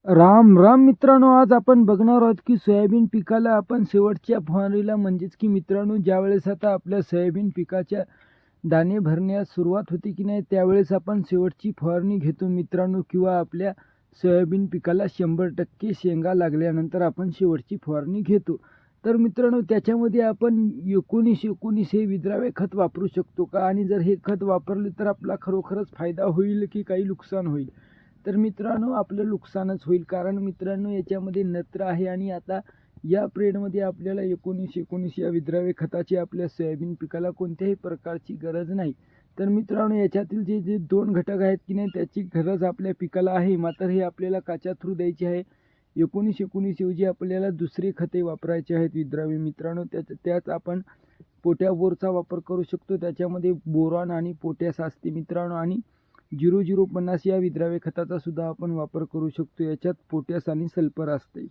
राम राम मित्रांनो, आज आपण बघणार आहोत की सोयाबीन पिकाला आपण शेवटच्या फवारणीला म्हणजेच की मित्रांनो, ज्यावेळेस आता आपल्या सोयाबीन पिकाच्या दाणे भरण्यास सुरुवात होते की नाही, त्यावेळेस आपण शेवटची फवारणी घेतो मित्रांनो, किंवा आपल्या सोयाबीन पिकाला 100% शेंगा लागल्यानंतर आपण शेवटची फवारणी घेतो. तर मित्रांनो, त्याच्यामध्ये आपण 19-19 हे विद्राव्य खत वापरू शकतो का, आणि जर हे खत वापरले तर आपला खरोखरच फायदा होईल की काही नुकसान होईल? तर मित्रांनो, आपलं नुकसानच होईल, कारण मित्रांनो याच्यामध्ये नत्र आहे, आणि आता या पिरियडमध्ये आपल्याला 19-19 या विद्राव्य खताची आपल्या सोयाबीन पिकाला कोणत्याही प्रकारची गरज नाही. तर मित्रांनो, याच्यातील जे जे 2 घटक आहेत की नाही, त्याची गरज आपल्या पिकाला आहे, मात्र हे आपल्याला काच्या थ्रू द्यायची आहे. 19-19 ऐवजी आपल्याला दुसरे खते वापरायचे आहेत विद्राव्य मित्रांनो. त्याच आपण पोटॅश वापर करू शकतो. त्याच्यामध्ये बोरॉन आणि पोटॅश असते मित्रांनो, आणि 0050 या विद्राव्य खताचा सुद्धा आपण वापर करू शकतो. याच्यात पोटॅश आणि सल्फर असते.